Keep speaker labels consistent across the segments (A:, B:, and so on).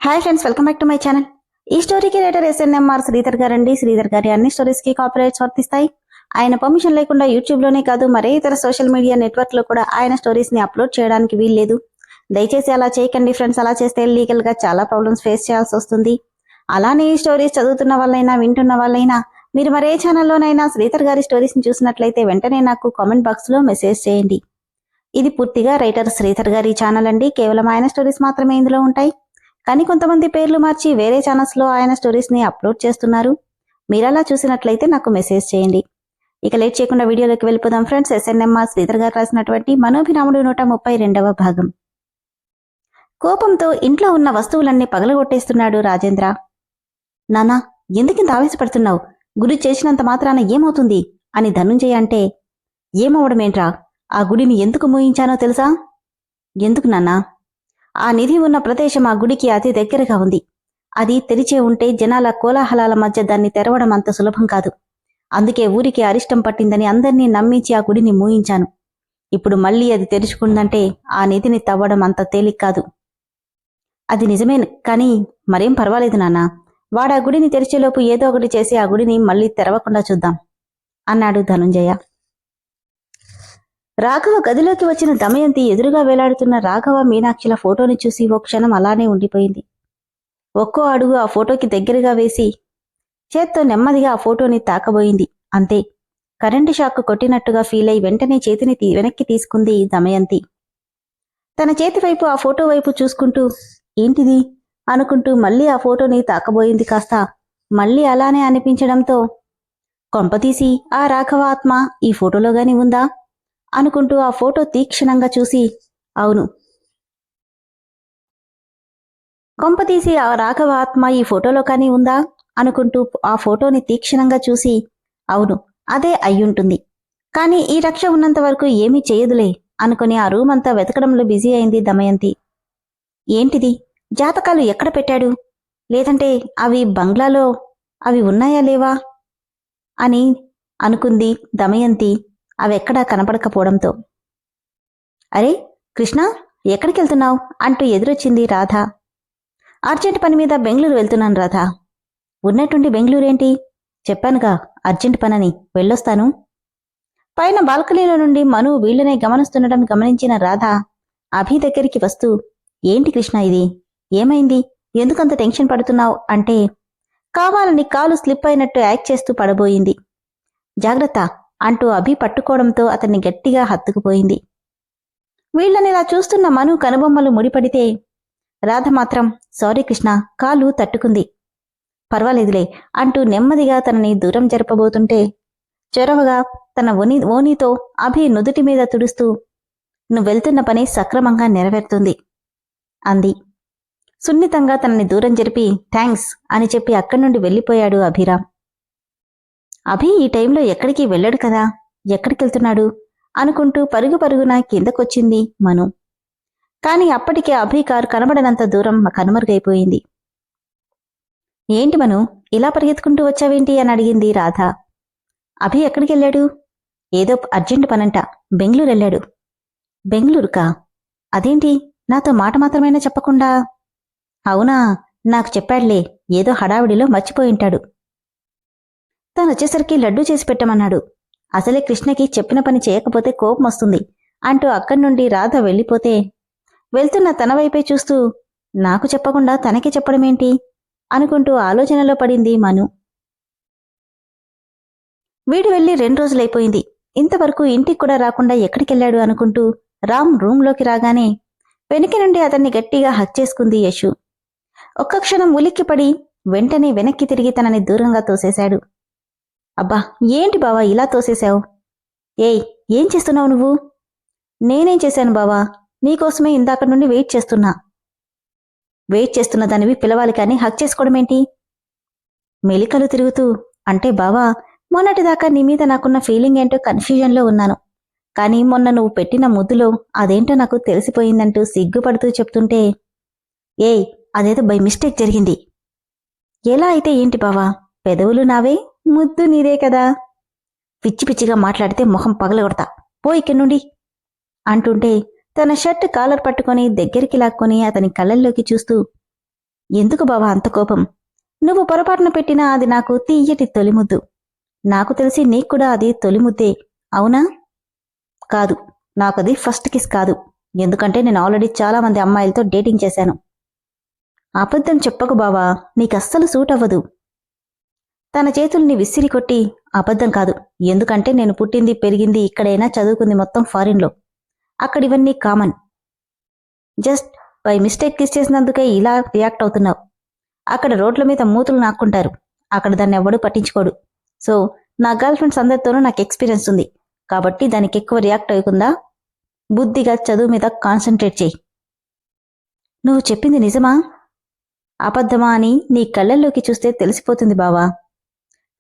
A: Hi friends, welcome back to my channel. ఈ స్టోరీకి writer SNMR Sridhar గారండి. శ్రీధర్ గారి అన్ని స్టోరీస్ కి కాపీరైట్స్ వర్తిస్తాయి. ఆయన పర్మిషన్ లేకుండా యూట్యూబ్ లోనే కాదు మరే ఇతర సోషల్ మీడియా నెట్వర్క్ లో కూడా ఆయన స్టోరీస్ ని అప్లోడ్ చేయడానికి వీల్లేదు. దయచేసి అలా చేయకండి ఫ్రెండ్స్. అలా చేస్తే లీగల్ గా చాలా ప్రాబ్లమ్స్ ఫేస్ చేయాల్సి వస్తుంది. అలానే ఈ స్టోరీస్ చదువుతున్న వాళ్ళైనా వింటున్న వాళ్ళైనా మీరు మరే ఛానల్లోనైనా శ్రీధర్ గారి స్టోరీస్ ని చూసినట్లయితే వెంటనే నాకు కామెంట్ బాక్స్ లో మెసేజ్ చేయండి. ఇది పూర్తిగా రైటర్ శ్రీధర్ గారి ఛానల్ అండి. కేవలం ఆయన స్టోరీస్ మాత్రమే ఇందులో ఉంటాయి. కానీ కొంతమంది పేర్లు మార్చి వేరే ఛానల్స్ లో ఆయన స్టోరీస్ ని అప్లోడ్ చేస్తున్నారు. మీరలా చూసినట్లయితే నాకు మెసేజ్ చేయండి. ఇక లేట్ చేయకుండా వీడియోలోకి వెళ్ళిపోదాం ఫ్రెండ్స్. ఎస్ఎన్ఎంఆర్ శ్రీధర్ గారు రాసినటువంటి మనోభిరాముడు 132వ భాగం. కోపంతో ఇంట్లో ఉన్న వస్తువులన్నీ పగలగొట్టేస్తున్నాడు రాజేంద్ర. నానా, ఎందుకింత ఆవేశపడుతున్నావు? గుడి చేసినంత మాత్రాన ఏమవుతుంది అని ధనుంజయ అంటే, ఏమవడమేంట్రా? ఆ గుడిని ఎందుకు మూయించానో తెలుసా? ఎందుకు నాన్నా? ఆ నిధి ఉన్న ప్రదేశం ఆ గుడికి అతి దగ్గరగా ఉంది. అది తెరిచే ఉంటే జనాల కోలాహలాల మధ్య దాన్ని తెరవడం అంత సులభం కాదు. అందుకే ఊరికి అరిష్టం పట్టిందని అందర్నీ నమ్మించి ఆ గుడిని మూయించాను. ఇప్పుడు మళ్లీ అది తెరుచుకుందంటే ఆ నిధిని తవ్వడం అంత తేలిక కాదు. అది నిజమే, కానీ మరేం పర్వాలేదు నాన్నా. వాడా గుడిని తెరిచేలోపు ఏదో ఒకటి చేసి ఆ గుడిని మళ్లీ తెరవకుండా చూద్దాం అన్నాడు ధనుంజయ. రాఘవ గదిలోకి వచ్చిన దమయంతి ఎదురుగా వేలాడుతున్న రాఘవ మీనాక్షిల ఫోటోని చూసి ఓ క్షణం అలానే ఉండిపోయింది. ఒక్కో అడుగు ఆ ఫోటోకి దగ్గరగా వేసి చేత్తో నెమ్మదిగా ఆ ఫోటోని తాకబోయింది. అంతే, కరెంటు షాక్ కొట్టినట్టుగా ఫీల్ అయి వెంటనే చేతిని వెనక్కి తీసుకుంది దమయంతి. తన చేతి వైపు ఆ ఫోటో వైపు చూసుకుంటూ ఏంటిది అనుకుంటూ మళ్లీ ఆ ఫోటోని తాకబోయింది. కాస్త మళ్లీ అలానే అనిపించడంతో కొంపతీసి ఆ రాఘవ ఆత్మ ఈ ఫోటోలోగాని ఉందా అనుకుంటూ ఆ ఫోటో తీక్షణంగా చూసి, అవును, కొంపతీసి ఆ రాఘవ ఆత్మ ఈ ఫోటోలో కానీ ఉందా అనుకుంటూ ఆ ఫోటోని తీక్షణంగా చూసి, అవును, అదే అయ్యుంటుంది. కానీ ఈ రక్ష ఉన్నంత వరకు ఏమీ చేయదులే అనుకుని ఆ రూమ్ అంతా వెతకడంలో బిజీ అయింది దమయంతి. ఏంటిది? జాతకాలు ఎక్కడ పెట్టాడు? లేదంటే అవి బంగ్లాలో అవి ఉన్నాయా లేవా అని అనుకుంది దమయంతి అవెక్కడా కనపడకపోవడంతో. అరే కృష్ణ, ఎక్కడికెళ్తున్నావు అంటూ ఎదురొచ్చింది రాధ. అర్జెంట్ పని మీద బెంగళూరు వెళ్తున్నాను రాధా. ఉన్నట్టుండి బెంగళూరేంటి? చెప్పానుగా అర్జెంట్ పనని, వెళ్ళొస్తాను. పైన బాల్కనీలో నుండి మను వీళ్లనే గమనిస్తుండడం గమనించిన రాధ అభి దగ్గరికి వస్తూ, ఏంటి కృష్ణ ఇది? ఏమైంది? ఎందుకంత టెన్షన్ పడుతున్నావు అంటే, కావాలని కాలు స్లిప్ అయినట్టు యాక్ట్ చేస్తూ పడబోయింది. జాగ్రత్త అంటూ అభి పట్టుకోవడంతో అతన్ని గట్టిగా హత్తుకుపోయింది. వీళ్లనిలా చూస్తున్న మను కనుబొమ్మలు ముడిపడితే రాధ మాత్రం, సారీ కృష్ణ, కాలు తట్టుకుంది, పర్వాలేదులే అంటూ నెమ్మదిగా తనని దూరం జరపబోతుంటే చొరవగా తన ఓనీతో అభి నుదుటి మీద తుడుస్తూ, నువ్వెళ్తున్న పని సక్రమంగా నెరవేరుతుంది అంది. సున్నితంగా తనని దూరం జరిపి థ్యాంక్స్ అని చెప్పి అక్కడి నుండి వెళ్ళిపోయాడు అభిరామ్. అభి ఈ టైంలో ఎక్కడికి వెళ్ళడు కదా, ఎక్కడికెళ్తున్నాడు అనుకుంటూ పరుగు పరుగున కిందకొచ్చింది మను. కాని అప్పటికే అభి కారు కనబడనంత దూరం కనుమరుగైపోయింది. ఏంటి మను, ఇలా పరిగెత్తుకుంటూ వచ్చావేంటి అని అడిగింది రాధ. అభి ఎక్కడికెళ్ళాడు? ఏదో అర్జెంటు పనంట, బెంగళూరెళ్ళాడు. బెంగళూరుకా? అదేంటి, నాతో మాట మాత్రమైనా చెప్పకుండా? అవునా, నాకు చెప్పాడులే, ఏదో హడావిడిలో మర్చిపోయింటాడు. తానొచ్చేసరికి లడ్డూ చేసి పెట్టమన్నాడు. అసలే కృష్ణకి చెప్పిన పని చేయకపోతే కోపం వస్తుంది అంటూ అక్కడి నుండి రాధ వెళ్ళిపోతే వెళ్తున్న తన వైపే చూస్తూ, నాకు చెప్పకుండా తనకి చెప్పడమేంటి అనుకుంటూ ఆలోచనలో పడింది మను. వీడు వెళ్ళి 2 రోజులైపోయింది. ఇంతవరకు ఇంటికి కూడా రాకుండా ఎక్కడికెళ్ళాడు అనుకుంటూ రామ్ రూంలోకి రాగానే వెనక నుండి అతన్ని గట్టిగా హక్ చేసుకుంది యశు. ఒక్క క్షణం ఉలిక్కిపడి వెంటనే వెనక్కి తిరిగి తనని దూరంగా తోసేశాడు. అబ్బా, ఏంటి బావా ఇలా తోసేశావు? ఏయ్, ఏం చేస్తున్నావు నువ్వు? నేనేం చేశాను బావా, నీకోసమే ఇందాక నుండి వెయిట్ చేస్తున్న దానివి పిలవాలి కానీ హక్ చేసుకోవడమేంటి? మెలికలు తిరుగుతూ, అంటే బావా, మొన్నటిదాకా నీ మీద నాకున్న ఫీలింగ్ ఏంటో కన్ఫ్యూజన్లో ఉన్నాను. కానీ మొన్న నువ్వు పెట్టిన ముద్దులో అదేంటో నాకు తెలిసిపోయిందంటూ సిగ్గుపడుతూ చెప్తుంటే, ఏయ్, అదేదో బై మిస్టేక్ జరిగింది. ఎలా అయితే ఏంటి బావా, పెదవులు నావే, ముద్దు నీదే కదా. పిచ్చి పిచ్చిగా మాట్లాడితే మొహం పగలగొడతా, పో ఇక్కడి నుండి అంటుంటే తన షర్ట్ కాలర్ పట్టుకొని దగ్గరికి లాక్కొని అతని కళ్ళల్లోకి చూస్తూ, ఎందుకు బావా అంత కోపం? నువ్వు పొరపాటున పెట్టినా అది నాకు తీయటి తొలిముద్దు. నాకు తెలిసి నీకు కూడా అది తొలిముద్దే, అవునా? కాదు, నాకది ఫస్ట్ కిస్ కాదు. ఎందుకంటే నేను ఆల్రెడీ చాలా మంది అమ్మాయిలతో డేటింగ్ చేశాను. అబద్ధం చెప్పకు బావా, నీకస్సలు సూట్ అవ్వదు. తన చేతుల్ని విసిరి కొట్టి, అబద్ధం కాదు. ఎందుకంటే నేను పుట్టింది పెరిగింది ఇక్కడైనా చదువుకుంది మొత్తం ఫారిన్లో. అక్కడివన్నీ common. Just by mistake kiss చేసినందుకే ఇలా రియాక్ట్ అవుతున్నావు. అక్కడ రోడ్ల మీద మూతులు నాక్కుంటారు. అక్కడ దాన్ని ఎవ్వడూ పట్టించుకోడు. సో నా గర్ల్ ఫ్రెండ్స్ అందరితోనూ నాకు ఎక్స్పీరియన్స్ ఉంది. కాబట్టి దానికి ఎక్కువ రియాక్ట్ అయ్యకుండా బుద్ధిగా చదువు మీద కాన్సన్ట్రేట్ చేయి. నువ్వు చెప్పింది నిజమా అబద్ధమా అని నీ కళ్ళల్లోకి చూస్తే తెలిసిపోతుంది బావా.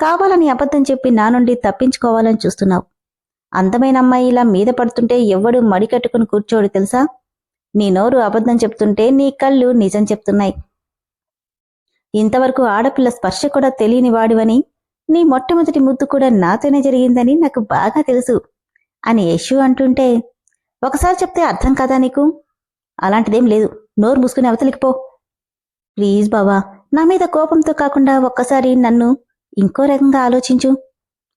A: కావాలని అబద్ధం చెప్పి నా నుండి తప్పించుకోవాలని చూస్తున్నావు. అందమైన అమ్మాయి ఇలా మీద పడుతుంటే ఎవ్వడూ మడికట్టుకుని కూర్చోడు తెలుసా? నీ నోరు అబద్ధం చెప్తుంటే నీ కళ్ళు నిజం చెప్తున్నాయి. ఇంతవరకు ఆడపిల్ల స్పర్శ కూడా తెలియని వాడివని, నీ మొట్టమొదటి ముద్దు కూడా నాతోనే జరిగిందని నాకు బాగా తెలుసు అని యశు అంటుంటే, ఒకసారి చెప్తే అర్థం కాదా నీకు? అలాంటిదేం లేదు. నోరు మూసుకుని అవతలికి పో. ప్లీజ్ బావా, నా మీద కోపంతో కాకుండా ఒక్కసారి నన్ను ఇంకో రకంగా ఆలోచించు.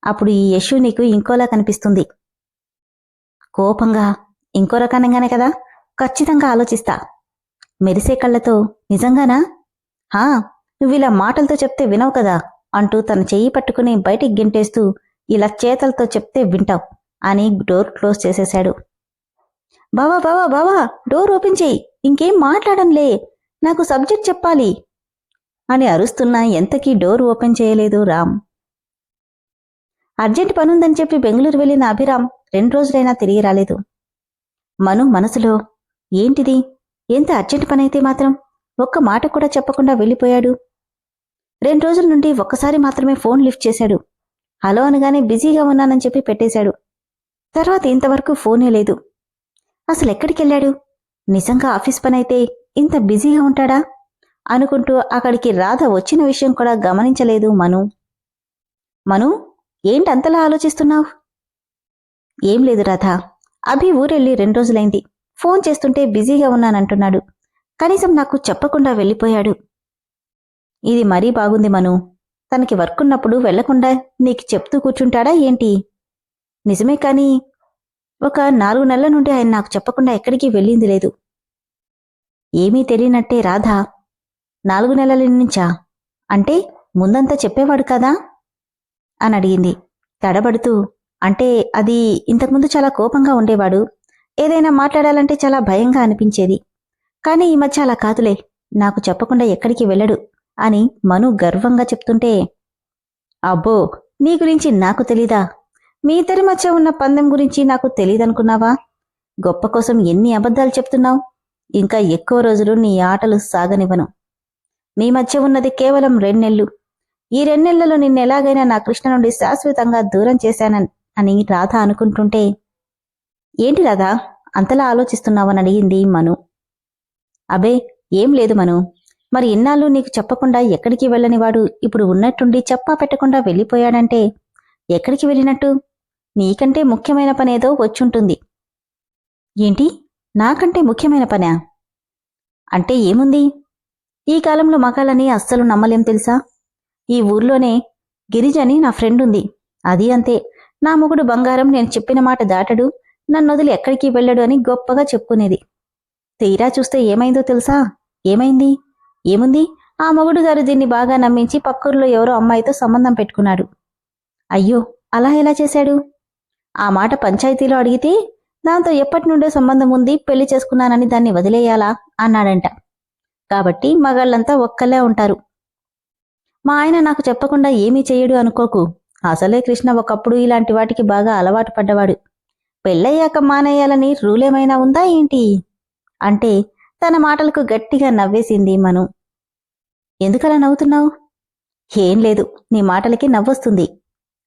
A: అప్పుడు ఈ యశు నీకు ఇంకోలా కనిపిస్తుంది. కోపంగా ఇంకో రకంగానే కదా? ఖచ్చితంగా ఆలోచిస్తా. మెరిసే కళ్ళతో నిజంగానా? హా, నువ్విలా మాటలతో చెప్తే వినవు కదా అంటూ తన చెయ్యి పట్టుకుని బయటికి గింటేస్తూ, ఇలా చేతలతో చెప్తే వింటావు అని డోర్ క్లోజ్ చేసేశాడు. బావా బావా బావా, డోర్ ఓపెన్ చేయి, ఇంకేం మాట్లాడంలే, నాకు సబ్జెక్ట్ చెప్పాలి అని అరుస్తున్నా ఎంతకీ డోర్ ఓపెన్ చేయలేదు రామ్. అర్జెంట్ పనుందని చెప్పి బెంగళూరు వెళ్లిన అభిరామ్ 2 రోజులైనా తిరిగి రాలేదు. మను మనసులో, ఏంటిది, ఎంత అర్జెంట్ పనైతే మాత్రం ఒక్క మాట కూడా చెప్పకుండా వెళ్ళిపోయాడు. 2 రోజుల నుండి ఒక్కసారి మాత్రమే ఫోన్ లిఫ్ట్ చేశాడు. హలో అనగానే బిజీగా ఉన్నానని చెప్పి పెట్టేశాడు. తర్వాత ఇంతవరకు ఫోనే లేదు. అసలెక్కడికెళ్ళాడు? నిజంగా ఆఫీస్ పనైతే ఇంత బిజీగా ఉంటాడా అనుకుంటూ అక్కడికి రాధ వచ్చిన విషయం కూడా గమనించలేదు మను. మను, ఏంటంతలా ఆలోచిస్తున్నావు? ఏం లేదు రాధ, అభి ఊరెళ్ళి 2 రోజులైంది. ఫోన్ చేస్తుంటే బిజీగా ఉన్నానంటున్నాడు. కనీసం నాకు చెప్పకుండా వెళ్ళిపోయాడు. ఇది మరీ బాగుంది మను. తనకి వర్క్ ఉన్నప్పుడు వెళ్లకుండా నీకు చెప్తూ కూర్చుంటాడా ఏంటి? నిజమే, కానీ ఒక 4 నెలల నుండి ఆయన నాకు చెప్పకుండా ఎక్కడికి వెళ్ళింది లేదు. ఏమీ తెలియనట్టే రాధ. 4 నెలల నుంచా? అంటే ముందంతా చెప్పేవాడు కదా అని అడిగింది తడబడుతూ. అంటే అది ఇంతకుముందు చాలా కోపంగా ఉండేవాడు. ఏదైనా మాట్లాడాలంటే చాలా భయంగా అనిపించేది. కానీ ఈ మధ్య అలా కాదులే, నాకు చెప్పకుండా ఎక్కడికి వెళ్ళడు అని మను గర్వంగా చెప్తుంటే, అబ్బో, నీ గురించి నాకు తెలీదా? మీ ఇద్దరి మధ్య ఉన్న పందెం గురించి నాకు తెలీదనుకున్నావా? గొప్ప కోసం ఎన్ని అబద్ధాలు చెప్తున్నావు? ఇంకా ఎక్కువ రోజులు నీ ఆటలు సాగనివ్వను. మీ మధ్య ఉన్నది కేవలం 2 నెలలు. ఈ 2 నెలలలో నిన్నెలాగైనా నా కృష్ణ నుండి శాశ్వతంగా దూరం చేశానని రాధ అనుకుంటుంటే, ఏంటి రాధా అంతలా ఆలోచిస్తున్నావని అడిగింది మను. అబే, ఏం లేదు మను. మరి ఇన్నాళ్ళు నీకు చెప్పకుండా ఎక్కడికి వెళ్ళనివాడు ఇప్పుడు ఉన్నట్టుండి చెప్పా పెట్టకుండా వెళ్ళిపోయాడంటే ఎక్కడికి వెళ్ళినట్టు? నీకంటే ముఖ్యమైన పనేదో వచ్చుంటుంది. ఏంటి, నాకంటే ముఖ్యమైన పనా? అంటే ఏముంది? ఈ కాలంలో మగాళ్ళని అస్సలు నమ్మలేం తెలుసా? ఈ ఊర్లోనే గిరిజని నా ఫ్రెండ్ ఉంది. అది అంతే. నా మొగుడు బంగారం, నేను చెప్పిన మాట దాటడు, నన్నొదిలి ఎక్కడికి వెళ్ళడు అని గొప్పగా చెప్పుకునేది. తీరా చూస్తే ఏమైందో తెలుసా? ఏమైంది? ఏముంది, ఆ మొగుడు గారు దీన్ని బాగా నమ్మించి పక్కూర్లో ఎవరో అమ్మాయితో సంబంధం పెట్టుకున్నాడు. అయ్యో, అలా ఎలా చేశాడు? ఆ మాట పంచాయతీలో అడిగితే దాంతో ఎప్పటి నుండో సంబంధం ఉంది, పెళ్లి చేసుకున్నానని దాన్ని వదిలేయాలా అన్నాడంట. కాబట్టి మగాళ్ళంతా ఒక్కలే ఉంటారు. మా ఆయన నాకు చెప్పకుండా ఏమీ చెయ్యడు అనుకోకు. అసలే కృష్ణ ఒకప్పుడు ఇలాంటి వాటికి బాగా అలవాటు పడ్డవాడు. పెళ్ళయ్యాక మానేయాలని రూలేమైనా ఉందా ఏంటి అంటే తన మాటలకు గట్టిగా నవ్వేసింది మను. ఎందుకలా నవ్వుతున్నావు? ఏం లేదు, నీ మాటలకి నవ్వొస్తుంది.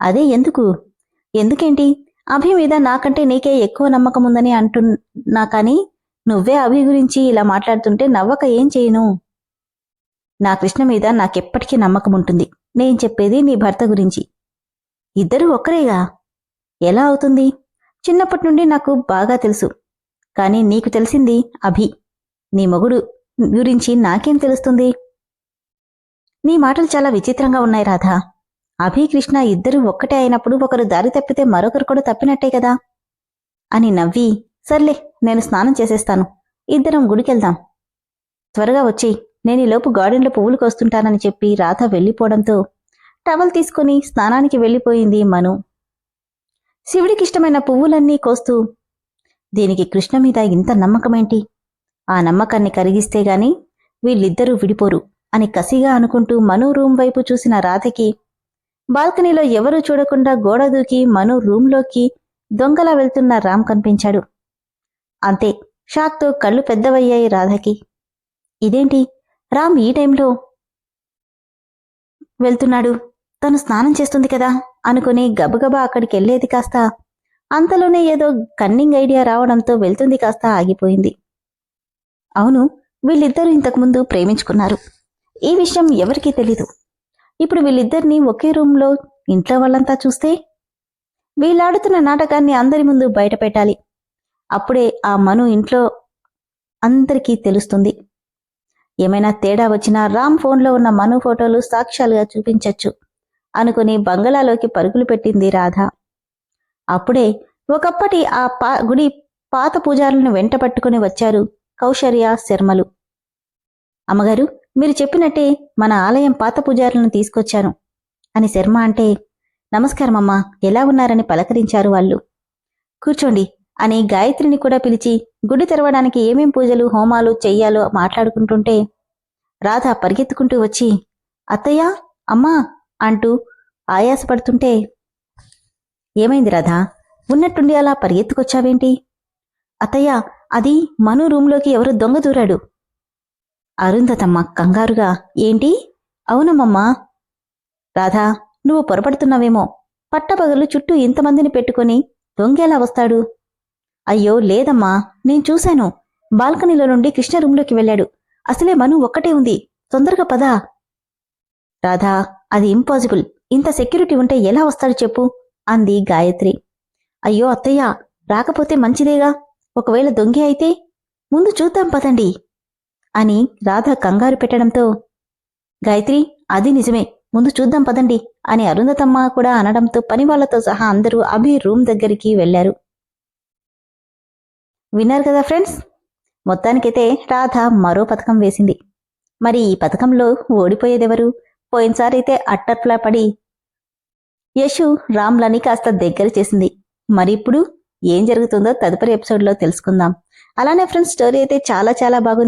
A: అదే ఎందుకు? ఎందుకేంటి? అభి మీద నాకంటే నీకే ఎక్కువ నమ్మకం ఉందని అంటున్నా, కానీ నువ్వే అభి గురించి ఇలా మాట్లాడుతుంటే నవ్వక ఏం చేయను? నా కృష్ణ మీద నాకెప్పటికీ నమ్మకం ఉంటుంది. నేను చెప్పేది నీ భర్త గురించి. ఇద్దరూ ఒక్కరేగా? ఎలా అవుతుంది? చిన్నప్పటి నుండి నాకు బాగా తెలుసు. కానీ నీకు తెలిసింది అభి. నీ మొగుడు గురించి నాకేం తెలుస్తుంది? నీ మాటలు చాలా విచిత్రంగా ఉన్నాయి రాధా. అభి కృష్ణ ఇద్దరూ ఒక్కటే అయినప్పుడు ఒకరు దారి తప్పితే మరొకరు కూడా తప్పినట్టే కదా అని నవ్వి, సర్లే నేను స్నానం చేసేస్తాను, ఇద్దరం గుడికెళ్దాం, త్వరగా వచ్చేయ్, నేనీలోపు గార్డెన్లో పువ్వులు కోస్తుంటానని చెప్పి రాధ వెళ్ళిపోవడంతో టవల్ తీసుకుని స్నానానికి వెళ్ళిపోయింది మను. శివుడికిష్టమైన పువ్వులన్నీ కోస్తూ, దీనికి కృష్ణ మీద ఇంత నమ్మకమేంటి, ఆ నమ్మకాన్ని కరిగిస్తే గాని వీళ్ళిద్దరూ విడిపోరు అని కసిగా అనుకుంటూ మను రూం వైపు చూసిన రాధకి బాల్కనీలో ఎవరూ చూడకుండా గోడ దూకి మను రూంలోకి దొంగలా వెళ్తున్న రామ్ కనిపించాడు. అంతే, షాక్తో కళ్ళు పెద్దవయ్యాయి రాధకి. ఇదేంటి, రామ్ ఈ టైంలో వెళ్తున్నాడు, తను స్నానం చేస్తుంది కదా అనుకుని గబగబా అక్కడికెళ్లేది కాస్త అంతలోనే ఏదో కన్నింగ్ ఐడియా రావడంతో వెళ్తుంది కాస్త ఆగిపోయింది. అవును, వీళ్ళిద్దరూ ఇంతకుముందు ప్రేమించుకున్నారు. ఈ విషయం ఎవరికీ తెలీదు. ఇప్పుడు వీళ్ళిద్దరినీ ఒకే రూంలో ఇంట్లో వాళ్ళంతా చూస్తే వీళ్ళాడుతున్న నాటకాన్ని అందరి ముందు బయట పెట్టాలి. అప్పుడే ఆ మను ఇంట్లో అందరికీ తెలుస్తుంది. ఏమైనా తేడా వచ్చినా రామ్ ఫోన్లో ఉన్న మను ఫోటోలు సాక్ష్యాలుగా చూపించచ్చు అనుకుని బంగళాలోకి పరుగులు పెట్టింది రాధ. అప్పుడే ఒకప్పటి ఆ గుడి పాత పూజారులను వెంట పట్టుకుని వచ్చారు కౌశర్య శర్మలు. అమ్మగారు, మీరు చెప్పినట్టే మన ఆలయం పాత పూజారులను తీసుకొచ్చాను అని శర్మ అంటే, నమస్కారమమ్మా, ఎలా ఉన్నారని పలకరించారు వాళ్ళు. కూర్చోండి అని గాయత్రిని కూడా పిలిచి గుడి తెరవడానికి ఏమేం పూజలు హోమాలు చెయ్యాలో మాట్లాడుకుంటుంటే రాధ పరిగెత్తుకుంటూ వచ్చి, అత్తయ్య, అమ్మా అంటూ ఆయాసపడుతుంటే, ఏమైంది రాధా, ఉన్నట్టుండి అలా పరిగెత్తుకొచ్చావేంటి? అత్తయ్య, అది మను రూంలోకి ఎవరు దొంగ దూరాడు. అరుంధతమ్మ కంగారుగా, ఏంటి? అవునమ్మమ్మా. రాధా, నువ్వు పొరపడుతున్నావేమో, పట్టపగలు చుట్టూ ఇంతమందిని పెట్టుకుని దొంగేలా వస్తాడు? అయ్యో లేదమ్మా, నేను చూశాను, బాల్కనీలో నుండి కృష్ణ రూంలోకి వెళ్ళాడు, అసలే మను ఒక్కటే ఉంది, తొందరగా పదా. రాధా, అది ఇంపాసిబుల్, ఇంత సెక్యూరిటీ ఉంటే ఎలా వస్తాడు చెప్పు అంది గాయత్రి. అయ్యో అత్తయ్య, రాకపోతే మంచిదేగా, ఒకవేళ దొంగే అయితే ముందు చూద్దాం పదండి అని రాధ కంగారు పెట్టడంతో, గాయత్రి, అది నిజమే, ముందు చూద్దాం పదండి అని అరుంధతమ్మ కూడా అనడంతో పనివాళ్లతో సహా అందరూ అభి రూమ్ దగ్గరికి వెళ్లారు. విన్నారు కదా ఫ్రెండ్స్, మొత్తానికైతే రాధ మరో పథకం వేసింది. మరి ఈ పథకంలో ఓడిపోయేదెవరు? పోయినసారైతే అట్టట్లా పడి యశు రామ్లని కాస్త దగ్గర చేసింది. మరి ఇప్పుడు ఏం జరుగుతుందో తదుపరి ఎపిసోడ్లో తెలుసుకుందాం. అలానే ఫ్రెండ్స్, స్టోరీ అయితే చాలా చాలా బాగుంది.